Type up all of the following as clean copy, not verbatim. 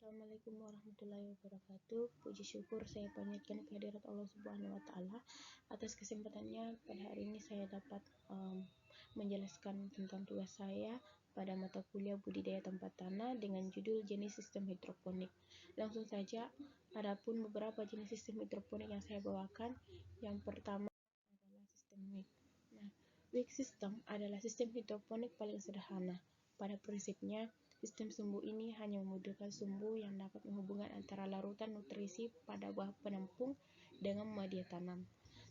Assalamualaikum warahmatullahi wabarakatuh. Puji syukur saya panjatkan kehadirat Allah Subhanahu wa Ta'ala. Atas kesempatannya, pada hari ini saya dapat menjelaskan tentang tugas saya pada mata kuliah budidaya tempat tanah dengan judul jenis sistem hidroponik. Langsung saja, adapun beberapa jenis sistem hidroponik yang saya bawakan. Yang pertama adalah sistem WIG. Nah, WIG system adalah sistem hidroponik paling sederhana. Pada prinsipnya, sistem sumbu ini hanya membutuhkan sumbu yang dapat menghubungkan antara larutan nutrisi pada buah penampung dengan media tanam.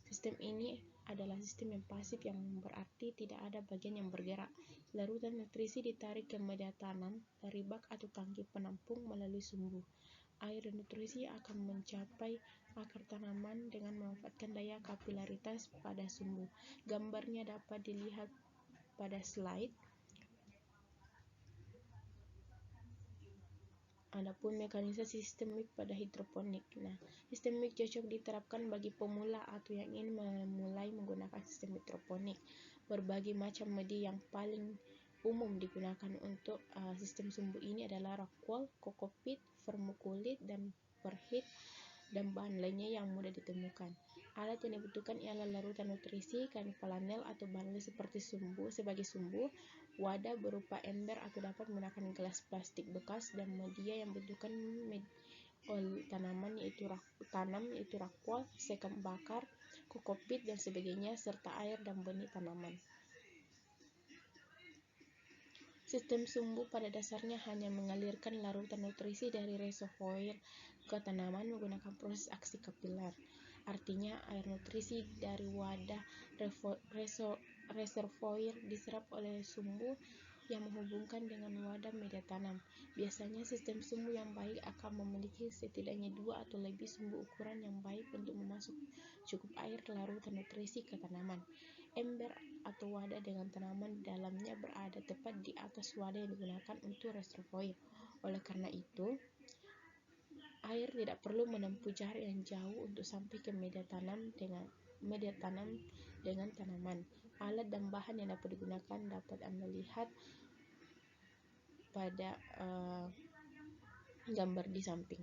Sistem ini adalah sistem yang pasif, yang berarti tidak ada bagian yang bergerak. Larutan nutrisi ditarik ke media tanam dari bak atau tangki penampung melalui sumbu. Air dan nutrisi akan mencapai akar tanaman dengan memanfaatkan daya kapilaritas pada sumbu. Gambarnya dapat dilihat pada slide. Adapun mekanisme sistem WIG pada hidroponik. Nah, sistem WIG cocok diterapkan bagi pemula atau yang ingin memulai menggunakan sistem hidroponik. Berbagai macam media yang paling umum digunakan untuk sistem sumbu ini adalah rock wool, kokopit, vermiculite, dan perhit, dan bahan lainnya yang mudah ditemukan. Alat yang dibutuhkan ialah larutan nutrisi, kain flanel atau bahan seperti sumbu sebagai sumbu, wadah berupa ember atau dapat menggunakan gelas plastik bekas, dan media yang membutuhkan tanaman yaitu rock wool, sekam bakar, kokopit dan sebagainya, serta air dan benih tanaman. Sistem sumbu pada dasarnya hanya mengalirkan larutan nutrisi dari reservoir ke tanaman menggunakan proses aksi kapiler. Artinya, air nutrisi dari wadah reservoir diserap oleh sumbu yang menghubungkan dengan wadah media tanam. Biasanya sistem sumbu yang baik akan memiliki setidaknya 2 atau lebih sumbu ukuran yang baik untuk memasuk cukup air larutan nutrisi ke tanaman. Ember atau wadah dengan tanaman di dalamnya berada tepat di atas wadah yang digunakan untuk reservoir. Oleh karena itu, air tidak perlu menempuh jarak yang jauh untuk sampai ke media tanam dengan tanaman. Alat dan bahan yang dapat digunakan dapat Anda lihat pada gambar di samping.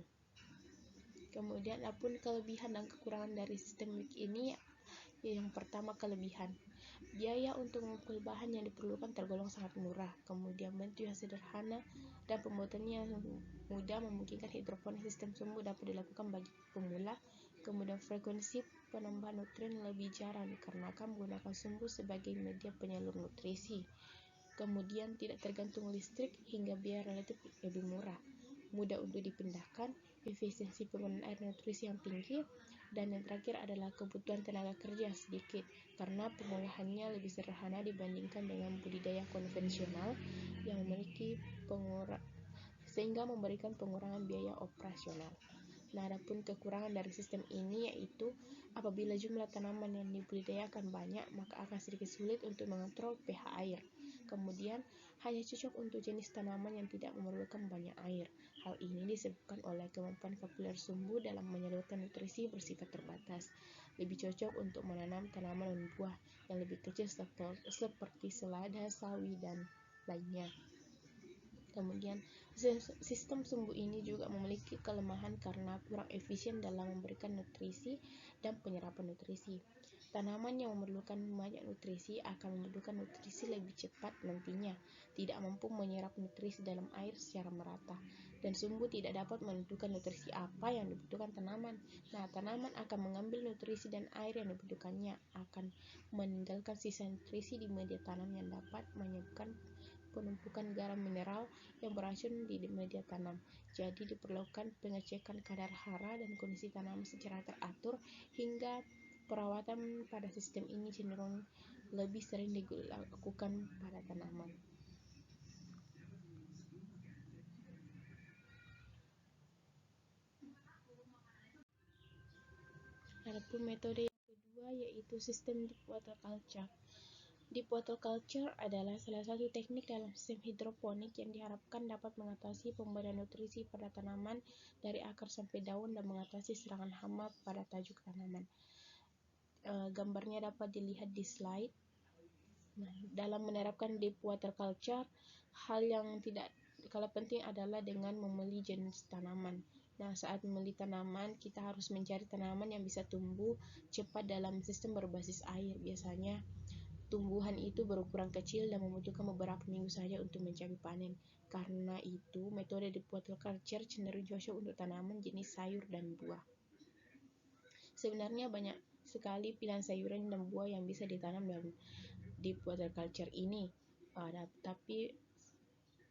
Kemudian, adapun kelebihan dan kekurangan dari sistem WIG ini. Yang pertama, kelebihan. Biaya untuk mengumpul bahan yang diperlukan tergolong sangat murah. Kemudian, bentuk yang sederhana dan pembuatannya yang mudah memungkinkan hidroponik sistem sumbu dapat dilakukan bagi pemula. Kemudian, frekuensi penambahan nutrien lebih jarang dikarenakan menggunakan sumbu sebagai media penyalur nutrisi. Kemudian, tidak tergantung listrik hingga biaya relatif lebih murah. Mudah untuk dipindahkan, efisiensi penggunaan air nutrisi yang tinggi, dan yang terakhir adalah kebutuhan tenaga kerja sedikit karena pengolahannya lebih sederhana dibandingkan dengan budidaya konvensional yang memiliki sehingga memberikan pengurangan biaya operasional. Nah, adapun kekurangan dari sistem ini yaitu apabila jumlah tanaman yang dibudidayakan banyak, maka akan sedikit sulit untuk mengontrol pH air. Kemudian, hanya cocok untuk jenis tanaman yang tidak memerlukan banyak air. Hal ini disebabkan oleh kemampuan kapiler sumbu dalam menyalurkan nutrisi bersifat terbatas. Lebih cocok untuk menanam tanaman dan buah yang lebih kecil seperti selada, sawi, dan lainnya. Kemudian, sistem sumbu ini juga memiliki kelemahan karena kurang efisien dalam memberikan nutrisi dan penyerapan nutrisi. Tanaman yang memerlukan banyak nutrisi akan membutuhkan nutrisi lebih cepat nantinya, tidak mampu menyerap nutrisi dalam air secara merata, dan sumbu tidak dapat menentukan nutrisi apa yang dibutuhkan tanaman. Nah, tanaman akan mengambil nutrisi dan air yang dibutuhkannya, akan meninggalkan sisa nutrisi di media tanam yang dapat menyebabkan penumpukan garam mineral yang beracun di media tanam. Jadi diperlukan pengecekan kadar hara dan kondisi tanaman secara teratur, hingga perawatan pada sistem ini cenderung lebih sering dilakukan pada tanaman. Adapun metode yang kedua yaitu sistem deep water culture. Deep water culture adalah salah satu teknik dalam sistem hidroponik yang diharapkan dapat mengatasi pemberian nutrisi pada tanaman dari akar sampai daun dan mengatasi serangan hama pada tajuk tanaman. Gambarnya dapat dilihat di slide. Nah, dalam menerapkan deep water culture, hal yang tidak skala penting adalah dengan memilih jenis tanaman. Nah, saat memilih tanaman, kita harus mencari tanaman yang bisa tumbuh cepat dalam sistem berbasis air. Biasanya, tumbuhan itu berukuran kecil dan membutuhkan beberapa minggu saja untuk mencapai panen. Karena itu, metode di culture cenderung cocok untuk tanaman jenis sayur dan buah. Sebenarnya banyak sekali pilihan sayuran dan buah yang bisa ditanam dalam di culture ini. Tapi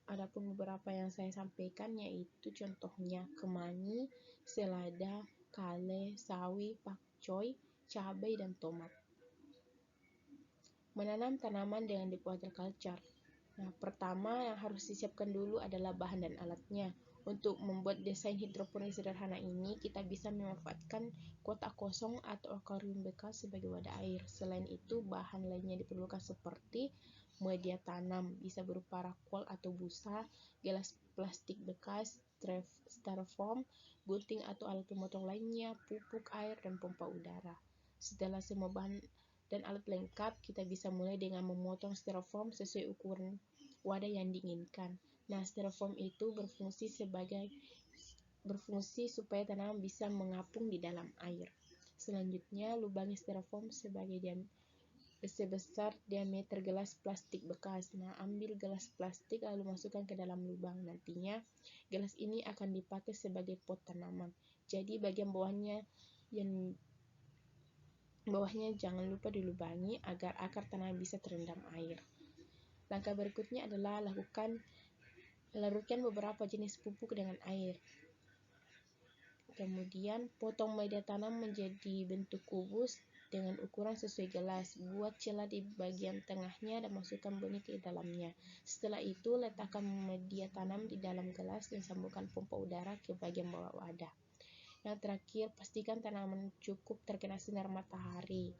adapun beberapa yang saya sampaikan yaitu contohnya kemangi, selada, kale, sawi, pakcoy, cabai, dan tomat. Menanam tanaman dengan deep water culture. Nah, pertama yang harus disiapkan dulu adalah bahan dan alatnya. Untuk membuat desain hidroponik sederhana ini, kita bisa memanfaatkan kotak kosong atau akuarium bekas sebagai wadah air. Selain itu, bahan lainnya diperlukan seperti media tanam, bisa berupa rakol atau busa, gelas plastik bekas, styrofoam, gunting atau alat pemotong lainnya, pupuk air, dan pompa udara. Setelah semua bahan dan alat lengkap, kita bisa mulai dengan memotong styrofoam sesuai ukuran wadah yang diinginkan. Nah, styrofoam itu berfungsi supaya tanaman bisa mengapung di dalam air. Selanjutnya, lubangi styrofoam sebesar diameter gelas plastik bekas. Nah, ambil gelas plastik lalu masukkan ke dalam lubang. Nantinya, gelas ini akan dipakai sebagai pot tanaman. Jadi, bagian bawahnya jangan lupa dilubangi agar akar tanaman bisa terendam air. Langkah berikutnya adalah larutkan beberapa jenis pupuk dengan air. Kemudian potong media tanam menjadi bentuk kubus dengan ukuran sesuai gelas. Buat celah di bagian tengahnya dan masukkan benih ke dalamnya. Setelah itu letakkan media tanam di dalam gelas dan sambungkan pompa udara ke bagian bawah wadah. Yang terakhir, pastikan tanaman cukup terkena sinar matahari.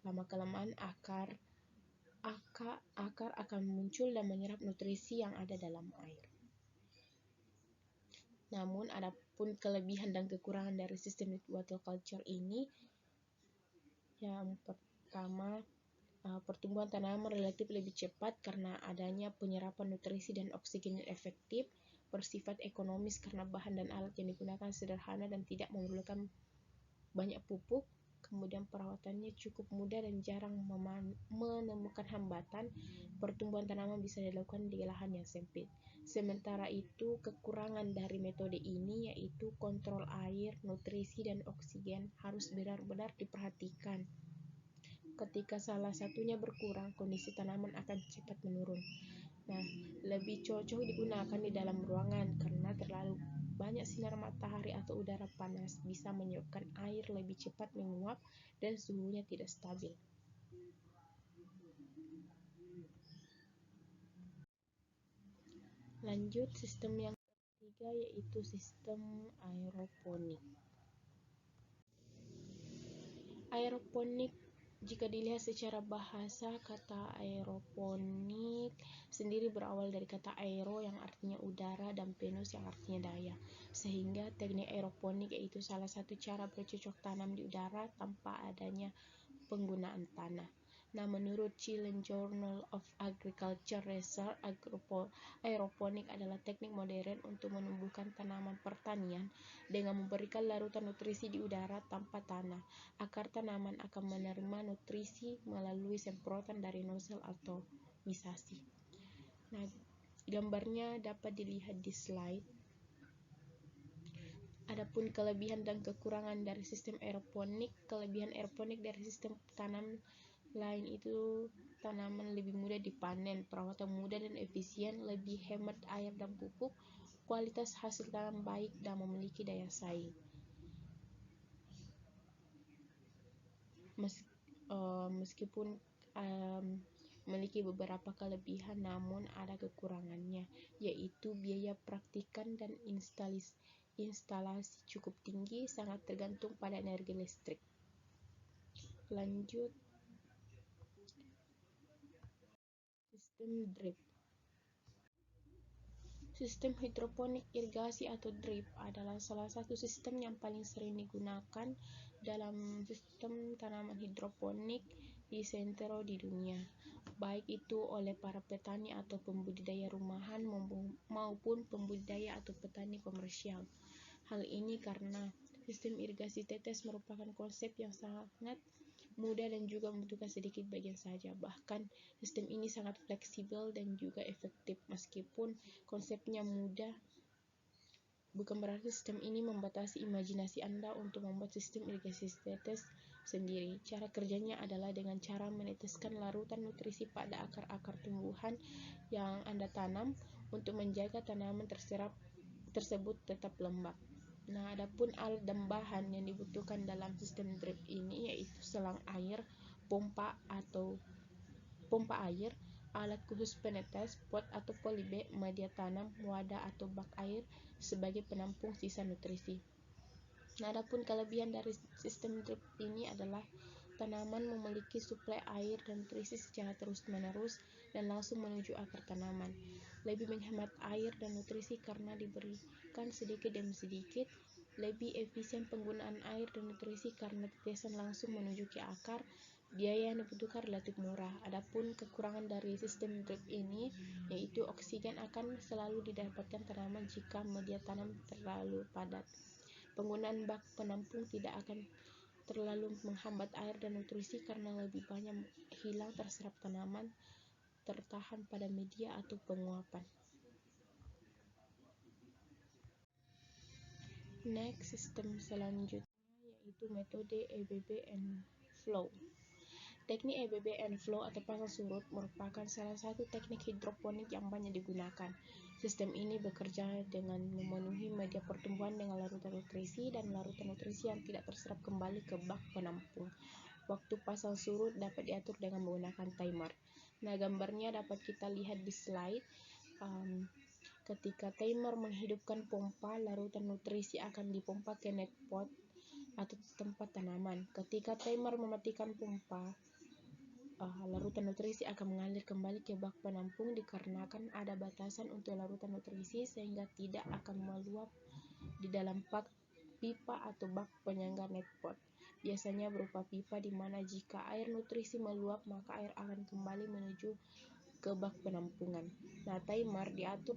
Lama-kelamaan akar akan muncul dan menyerap nutrisi yang ada dalam air. Namun, adapun kelebihan dan kekurangan dari sistem water culture ini, yang pertama, pertumbuhan tanaman relatif lebih cepat karena adanya penyerapan nutrisi dan oksigen yang efektif, bersifat ekonomis karena bahan dan alat yang digunakan sederhana dan tidak memerlukan banyak pupuk. Kemudian perawatannya cukup mudah dan jarang menemukan hambatan. Pertumbuhan tanaman bisa dilakukan di lahan yang sempit. Sementara itu, kekurangan dari metode ini yaitu kontrol air, nutrisi, dan oksigen harus benar-benar diperhatikan. Ketika salah satunya berkurang, kondisi tanaman akan cepat menurun. Nah, lebih cocok digunakan di dalam ruangan karena terlalu banyak sinar matahari atau udara panas bisa menyebabkan air lebih cepat menguap dan suhunya tidak stabil. Lanjut, sistem yang ketiga yaitu sistem aeroponik. Aeroponik, jika dilihat secara bahasa, kata aeroponik sendiri berawal dari kata aero yang artinya udara dan ponos yang artinya daya. Sehingga teknik aeroponik yaitu salah satu cara bercocok tanam di udara tanpa adanya penggunaan tanah. Nah, menurut Chilean Journal of Agriculture Research, aeroponik adalah teknik modern untuk menumbuhkan tanaman pertanian dengan memberikan larutan nutrisi di udara tanpa tanah. Akar tanaman akan menerima nutrisi melalui semprotan dari nozzle atau misasi. Nah, gambarnya dapat dilihat di slide. Adapun kelebihan dan kekurangan dari sistem aeroponik, kelebihan aeroponik dari sistem tanam lain itu tanaman lebih mudah dipanen, perawatan mudah dan efisien, lebih hemat air dan pupuk, kualitas hasil tanam baik dan memiliki daya saing. Meskipun memiliki beberapa kelebihan, namun ada kekurangannya, yaitu biaya praktikan dan instalasi cukup tinggi, sangat tergantung pada energi listrik. Lanjut, sistem drip. Sistem hidroponik irigasi atau drip adalah salah satu sistem yang paling sering digunakan dalam sistem tanaman hidroponik di seantero di dunia. baik itu oleh para petani atau pembudidaya rumahan maupun pembudidaya atau petani komersial. Hal ini karena sistem irigasi tetes merupakan konsep yang sangat mudah dan juga membutuhkan sedikit bagian saja. Bahkan sistem ini sangat fleksibel dan juga efektif. Meskipun konsepnya mudah, bukan berarti sistem ini membatasi imajinasi Anda untuk membuat sistem irigasi tetes sendiri. Cara kerjanya adalah dengan cara meneteskan larutan nutrisi pada akar-akar tumbuhan yang Anda tanam untuk menjaga tanaman tersebut tetap lembab. Nah, adapun alat dan bahan yang dibutuhkan dalam sistem drip ini yaitu selang air, pompa air, alat khusus penetes, pot atau polybag, media tanam, wadah atau bak air sebagai penampung sisa nutrisi. Nah, adapun kelebihan dari sistem drip ini adalah tanaman memiliki suplai air dan nutrisi secara terus-menerus dan langsung menuju akar tanaman. Lebih menghemat air dan nutrisi karena diberikan sedikit demi sedikit. Lebih efisien penggunaan air dan nutrisi karena tetesan langsung menuju ke akar. Biaya yang dibutuhkan relatif murah. Adapun kekurangan dari sistem drip ini yaitu oksigen akan selalu didapatkan tanaman jika media tanam terlalu padat. Penggunaan bak penampung tidak akan terlalu menghambat air dan nutrisi karena lebih banyak hilang terserap tanaman tertahan pada media atau penguapan. Next, sistem selanjutnya yaitu metode EBB and flow. Teknik EBB and flow atau pasang surut merupakan salah satu teknik hidroponik yang banyak digunakan. Sistem ini bekerja dengan memenuhi media pertumbuhan dengan larutan nutrisi dan larutan nutrisi yang tidak terserap kembali ke bak penampung. Waktu pasang surut dapat diatur dengan menggunakan timer. Nah, gambarnya dapat kita lihat di slide. Ketika timer menghidupkan pompa, larutan nutrisi akan dipompa ke net pot atau tempat tanaman. Ketika timer mematikan pompa, larutan nutrisi akan mengalir kembali ke bak penampung dikarenakan ada batasan untuk larutan nutrisi sehingga tidak akan meluap di dalam pipa atau bak penyangga net pot. Biasanya berupa pipa di mana jika air nutrisi meluap maka air akan kembali menuju ke bak penampungan. Nah, timer diatur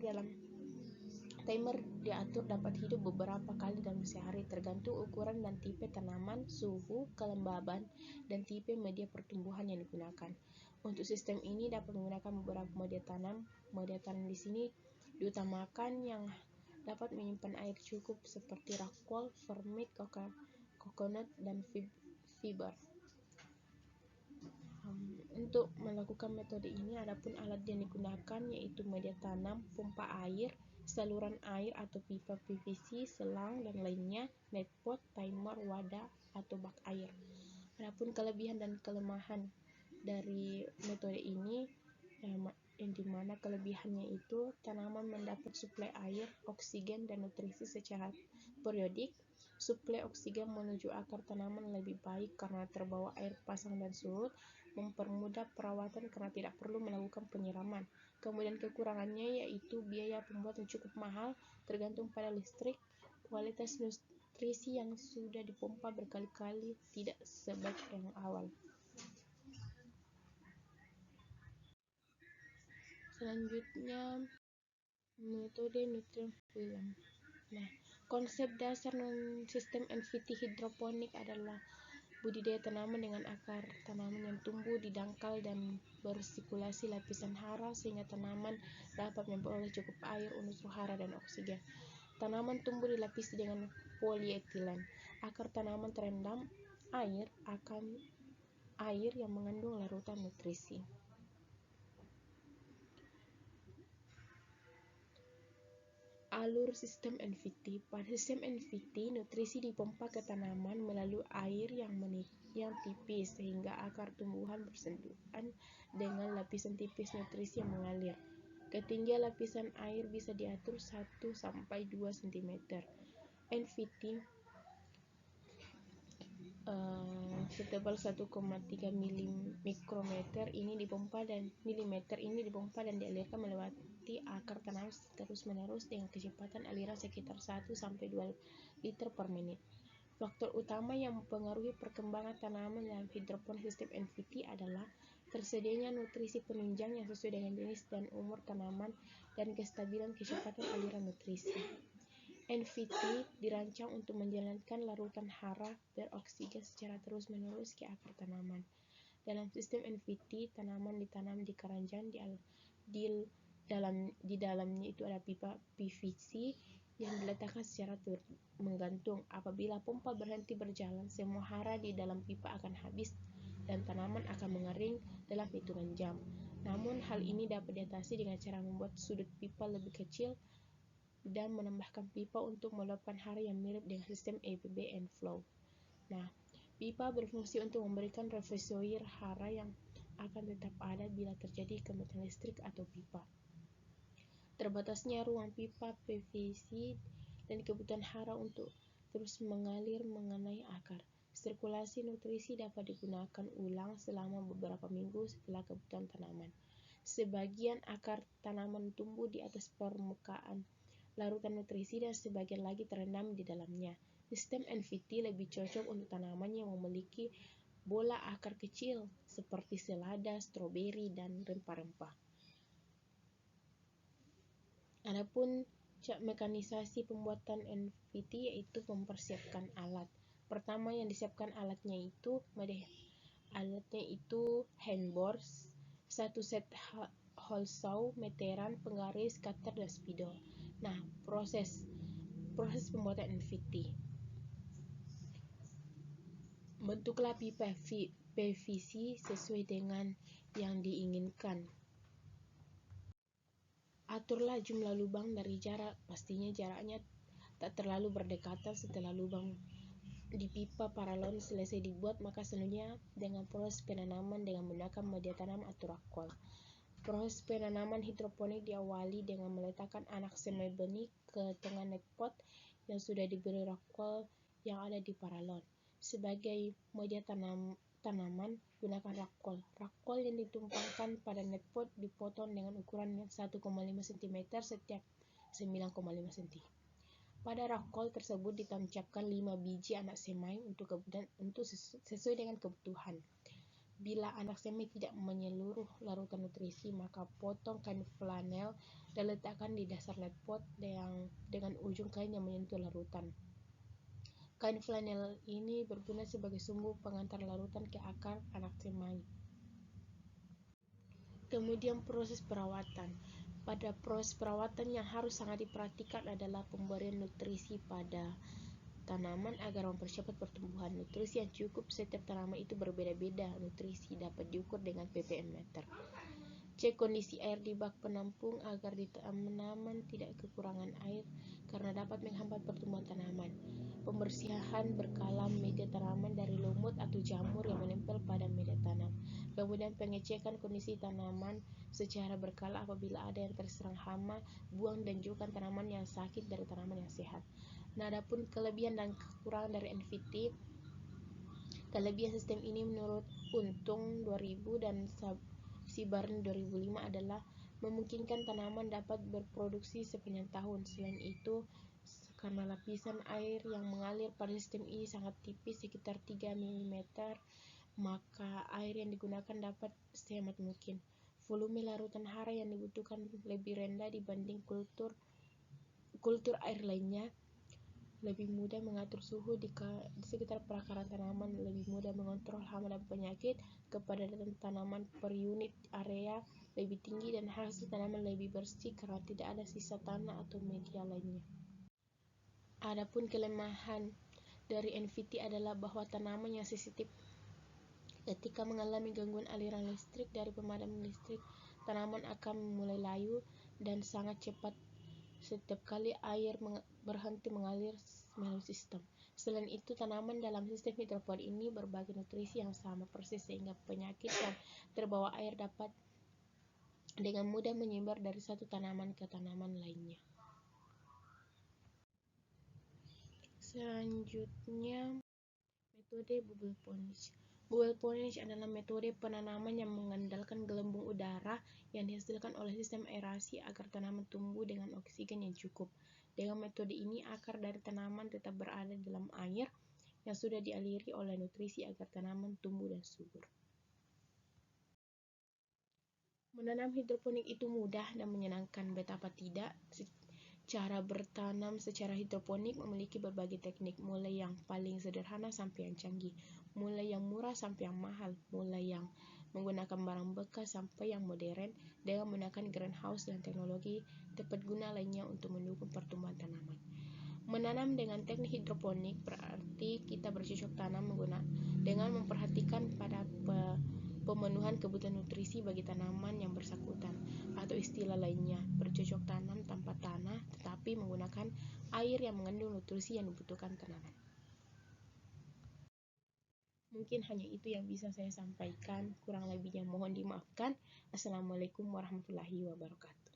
dapat hidup beberapa kali dalam sehari tergantung ukuran dan tipe tanaman, suhu, kelembaban, dan tipe media pertumbuhan yang digunakan. Untuk sistem ini dapat menggunakan beberapa media tanam. Media tanam di sini diutamakan yang dapat menyimpan air cukup seperti rockwool, vermit, coconut, dan fiber. Untuk melakukan metode ini, adapun alat yang digunakan yaitu media tanam, pompa air, saluran air atau pipa PVC, selang, dan lainnya, net pot, timer, wadah, atau bak air. Adapun kelebihan dan kelemahan dari metode ini, yang dimana kelebihannya itu tanaman mendapat suplai air, oksigen, dan nutrisi secara periodik. Suplai oksigen menuju akar tanaman lebih baik karena terbawa air pasang dan surut, mempermudah perawatan karena tidak perlu melakukan penyiraman. Kemudian kekurangannya yaitu biaya pembuatan cukup mahal tergantung pada listrik, kualitas nutrisi yang sudah dipompa berkali-kali tidak sebaik yang awal. Selanjutnya, metode nutrient film. Nah, konsep dasar sistem NVT hidroponik adalah budidaya tanaman dengan akar tanaman yang tumbuh di dangkal dan bersirkulasi lapisan hara sehingga tanaman dapat memperoleh cukup air, unsur hara, dan oksigen. Tanaman tumbuh dilapisi dengan polietilen. Akar tanaman terendam air yang mengandung larutan nutrisi. Alur sistem NVT. Pada sistem NVT, nutrisi dipompa ke tanaman melalui air yang tipis sehingga akar tumbuhan bersentuhan dengan lapisan tipis nutrisi yang mengalir. Ketinggian lapisan air bisa diatur 1-2 cm. NVT setebal 1,3 mikrometer ini dipompa dan dialirkan melewati akar tanaman terus-menerus dengan kecepatan aliran sekitar 1-2 liter per menit. Faktor utama yang mempengaruhi perkembangan tanaman dalam hidroponik sistem NVT adalah Tersedianya nutrisi penunjang yang sesuai dengan jenis dan umur tanaman dan kestabilan kecepatan aliran nutrisi. NVT dirancang untuk menjalankan larutan hara beroksigen secara terus-menerus ke akar tanaman. Dalam sistem NVT, tanaman ditanam di keranjang di dalamnya itu ada pipa PVC yang diletakkan secara menggantung. Apabila pompa berhenti berjalan, semua hara di dalam pipa akan habis dan tanaman akan mengering dalam hitungan jam. Namun hal ini dapat diatasi dengan cara membuat sudut pipa lebih kecil dan menambahkan pipa untuk meluapkan hara yang mirip dengan sistem ABB and flow. Nah, pipa berfungsi untuk memberikan reservoir hara yang akan tetap ada bila terjadi kematian listrik atau pipa. Terbatasnya ruang pipa PVC dan kebutuhan hara untuk terus mengalir mengenai akar. Sirkulasi nutrisi dapat digunakan ulang selama beberapa minggu setelah kebutuhan tanaman. Sebagian akar tanaman tumbuh di atas permukaan larutan nutrisi dan sebagian lagi terendam di dalamnya. Sistem NVT lebih cocok untuk tanaman yang memiliki bola akar kecil seperti selada, stroberi, dan rempah-rempah. Adapun mekanisasi pembuatan NVT yaitu mempersiapkan alat. Pertama yang disiapkan alatnya itu handbor, satu set hole saw, meteran, penggaris, cutter, dan spidol. Nah, proses pembuatan NVT. Bentuklah pipa PVC sesuai dengan yang diinginkan. Aturlah jumlah lubang dari jarak, pastinya jaraknya tak terlalu berdekatan. Setelah lubang di pipa paralon selesai dibuat, maka selanjutnya dengan proses penanaman dengan menggunakan media tanam atau rakol. Proses penanaman hidroponik diawali dengan meletakkan anak semai benih ke tengah net pot yang sudah diberi rakol yang ada di paralon. Sebagai media tanaman, gunakan rakol. Rakol yang ditumpangkan pada net pot dipotong dengan ukuran 1,5 cm setiap 9,5 cm. Pada rakol tersebut ditancapkan 5 biji anak semai untuk sesuai dengan kebutuhan. Bila anak semai tidak menyeluruh larutan nutrisi, maka potong kain flanel dan letakkan di dasar net pot dengan ujung kain yang menyentuh larutan. Kain flanel ini berguna sebagai sumbu pengantar larutan ke akar anak semai. Kemudian proses perawatan. Pada proses perawatan yang harus sangat diperhatikan adalah pemberian nutrisi pada tanaman agar mempercepat pertumbuhan. Nutrisi yang cukup setiap tanaman itu berbeda-beda. Nutrisi dapat diukur dengan ppm meter. Cek kondisi air di bak penampung agar tanaman tidak kekurangan air karena dapat menghambat pertumbuhan tanaman. Pembersihan berkala media tanaman dari lumut atau jamur yang menempel pada media tanam. Kemudian pengecekan kondisi tanaman secara berkala. Apabila ada yang terserang hama, buang dan jauhkan tanaman yang sakit dari tanaman yang sehat. Nah, adapun kelebihan dan kekurangan dari NVT. Kelebihan sistem ini menurut Untung 2000 dan Sibarni 2005 adalah memungkinkan tanaman dapat berproduksi sepanjang tahun. Selain itu, karena lapisan air yang mengalir pada sistem ini sangat tipis, sekitar 3 mm, maka air yang digunakan dapat sehemat mungkin. Volume larutan hara yang dibutuhkan lebih rendah dibanding kultur air lainnya. Lebih mudah mengatur suhu di sekitar perakaran tanaman, lebih mudah mengontrol hama dan penyakit, kepadatan tanaman per unit area lebih tinggi, dan hasil tanaman lebih bersih karena tidak ada sisa tanah atau media lainnya. Adapun kelemahan dari NVT adalah bahwa tanaman yang sensitif ketika mengalami gangguan aliran listrik dari pemadam listrik, tanaman akan mulai layu dan sangat cepat setiap kali air berhenti mengalir melalui sistem. Selain itu, tanaman dalam sistem hidroponik ini berbagi nutrisi yang sama persis sehingga penyakit yang terbawa air dapat dengan mudah menyebar dari satu tanaman ke tanaman lainnya. Selanjutnya, metode bubble ponage. Bubble ponage adalah metode penanaman yang mengandalkan gelembung udara yang dihasilkan oleh sistem aerasi agar tanaman tumbuh dengan oksigen yang cukup. Dengan metode ini, akar dari tanaman tetap berada dalam air yang sudah dialiri oleh nutrisi agar tanaman tumbuh dan subur. Menanam hidroponik itu mudah dan menyenangkan, betapa tidak? Cara bertanam secara hidroponik memiliki berbagai teknik, mulai yang paling sederhana sampai yang canggih, mulai yang murah sampai yang mahal, mulai yang menggunakan barang bekas sampai yang modern, dengan menggunakan greenhouse dan teknologi tepat guna lainnya untuk mendukung pertumbuhan tanaman. Menanam dengan teknik hidroponik berarti kita bercocok tanam dengan memperhatikan pada pemenuhan kebutuhan nutrisi bagi tanaman yang bersangkutan, atau istilah lainnya, bercocok tanam tanpa tanah tetapi menggunakan air yang mengandung nutrisi yang dibutuhkan tanaman. Mungkin hanya itu yang bisa saya sampaikan, kurang lebihnya mohon dimaafkan. Assalamualaikum warahmatullahi wabarakatuh.